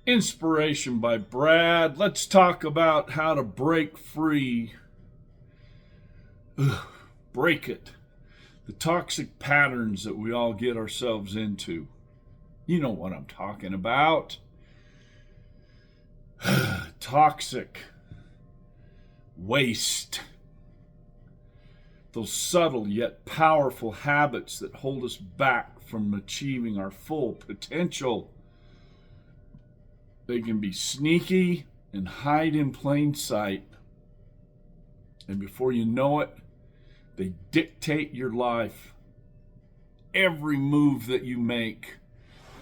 Inspiration by Brad. Let's talk about how to break free. Break it. The toxic patterns that we all get ourselves into. You know what I'm talking about. Toxic. Waste. Those subtle yet powerful habits that hold us back from achieving our full potential. They can be sneaky and hide in plain sight. And before you know it, they dictate your life. Every move that you make,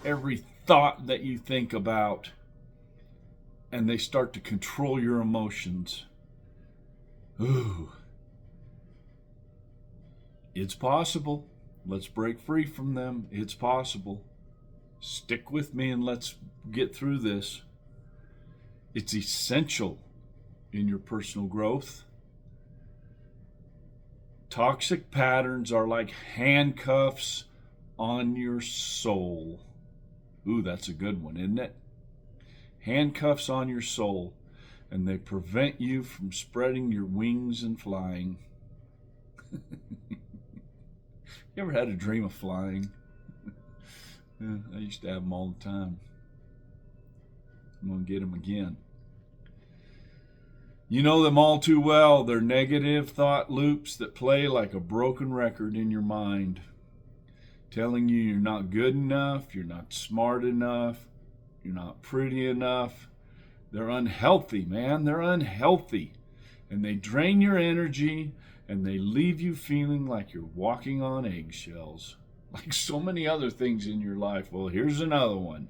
every thought that you think about, and they start to control your emotions. Ooh. It's possible. Let's break free from them. It's possible. Stick with me and let's get through this. It's essential in your personal growth. Toxic patterns are like handcuffs on your soul. Ooh, that's a good one, isn't it? Handcuffs on your soul, and they prevent you from spreading your wings and flying. You ever had a dream of flying? Yeah, I used to have them all the time. I'm going to get them again. You know them all too well. They're negative thought loops that play like a broken record in your mind, telling you you're not good enough, you're not smart enough, you're not pretty enough. They're unhealthy, man. They're unhealthy. And they drain your energy, and they leave you feeling like you're walking on eggshells. Like so many other things in your life. Well, here's another one.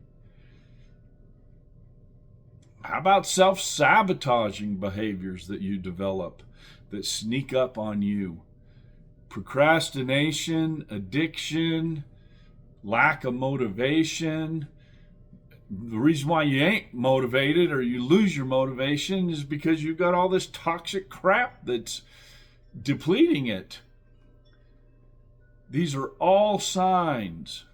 How about self-sabotaging behaviors that you develop that sneak up on you? Procrastination, addiction, lack of motivation. The reason why you ain't motivated or you lose your motivation is because you've got all this toxic crap that's depleting it. These are all signs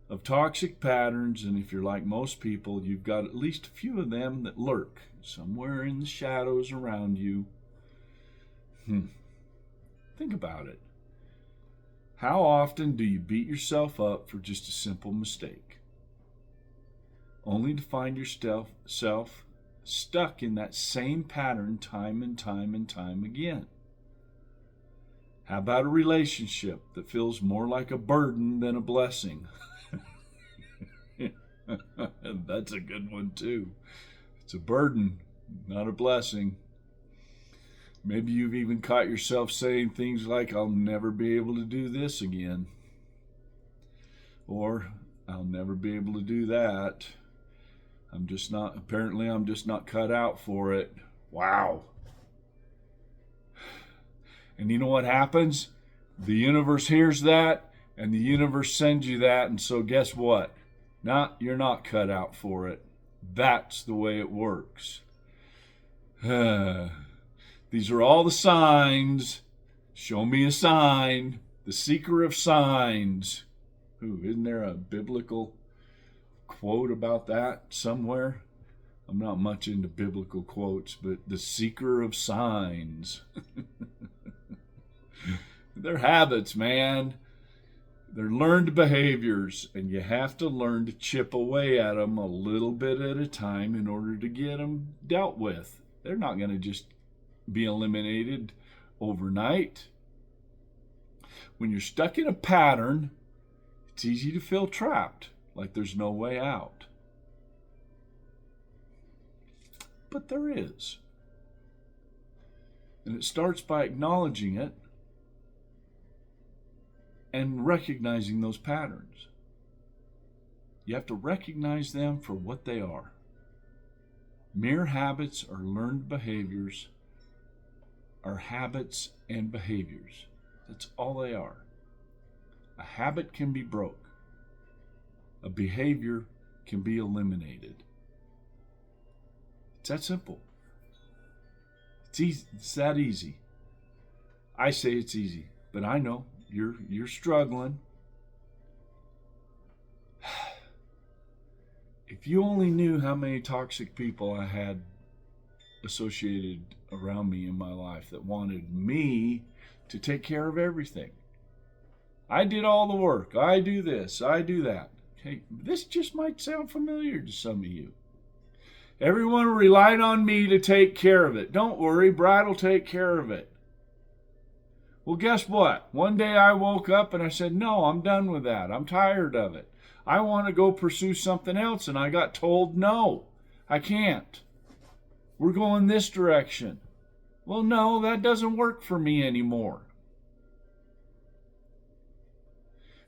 of toxic patterns, and if you're like most people, you've got at least a few of them that lurk somewhere in the shadows around you. Think about it. How often do you beat yourself up for just a simple mistake, only to find yourself stuck in that same pattern time and time and time again? How about a relationship that feels more like a burden than a blessing? That's a good one too. It's a burden, not a blessing. Maybe you've even caught yourself saying things like, I'll never be able to do this again. Or, I'll never be able to do that. I'm just not cut out for it. Wow. And you know what happens? The universe hears that, and the universe sends you that, and so guess what? You're not cut out for it. That's the way it works. These are all the signs. Show me a sign. The seeker of signs. Isn't there a biblical quote about that somewhere? I'm not much into biblical quotes, but the seeker of signs. They're habits, man. They're learned behaviors, and you have to learn to chip away at them a little bit at a time in order to get them dealt with. They're not going to just be eliminated overnight. When you're stuck in a pattern, it's easy to feel trapped, like there's no way out. But there is. And it starts by acknowledging it and recognizing those patterns. You have to recognize them for what they are. Mere habits or learned behaviors are habits and behaviors. That's all they are. A habit can be broke. A behavior can be eliminated. It's that simple. It's easy. It's that easy. I say it's easy, but I know you're struggling. If you only knew how many toxic people I had associated around me in my life that wanted me to take care of everything. I did all the work. I do this. I do that. Okay, this just might sound familiar to some of you. Everyone relied on me to take care of it. Don't worry, Brad will take care of it. Well, guess what? One day I woke up and I said, no, I'm done with that. I'm tired of it. I want to go pursue something else. And I got told, no, I can't. We're going this direction. Well, no, that doesn't work for me anymore.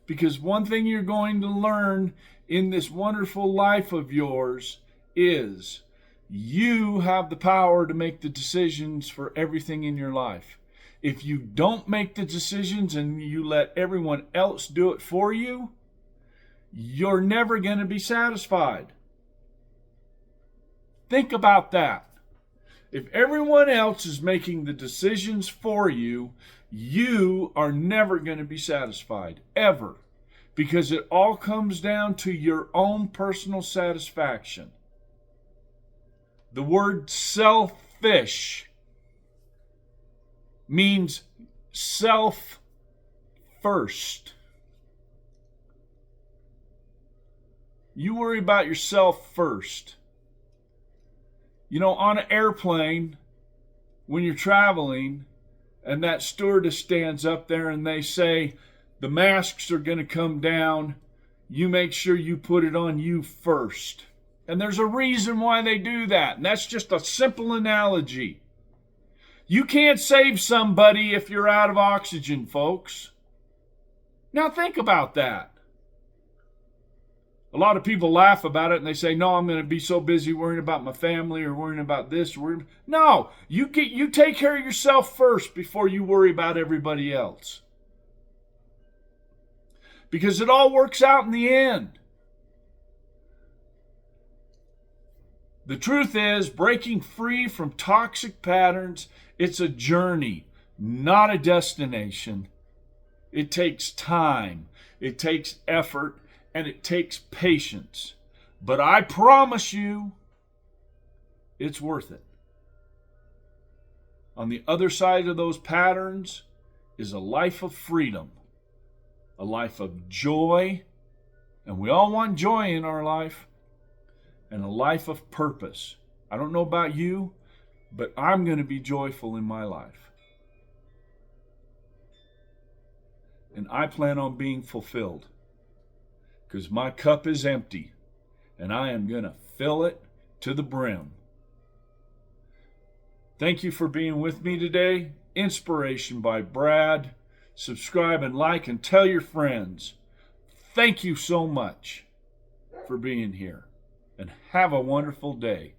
Because one thing you're going to learn in this wonderful life of yours is you have the power to make the decisions for everything in your life. If you don't make the decisions and you let everyone else do it for you, you're never going to be satisfied. Think about that. If everyone else is making the decisions for you, you are never going to be satisfied, ever. Because it all comes down to your own personal satisfaction. The word selfish means self first. You worry about yourself first. You know, on an airplane, when you're traveling, and that stewardess stands up there and they say, the masks are going to come down, you make sure you put it on you first. And there's a reason why they do that, and that's just a simple analogy. You can't save somebody if you're out of oxygen, folks. Now think about that. A lot of people laugh about it and they say, no, I'm going to be so busy worrying about my family or worrying about this. No, you take care of yourself first before you worry about everybody else. Because it all works out in the end. The truth is, breaking free from toxic patterns, it's a journey, not a destination. It takes time, it takes effort, and it takes patience. But I promise you, it's worth it. On the other side of those patterns is a life of freedom, a life of joy, and we all want joy in our life, and a life of purpose. I don't know about you, but I'm going to be joyful in my life. And I plan on being fulfilled. Because my cup is empty, and I am going to fill it to the brim. Thank you for being with me today. Inspiration by Brad. Subscribe and like and tell your friends. Thank you so much for being here, and have a wonderful day.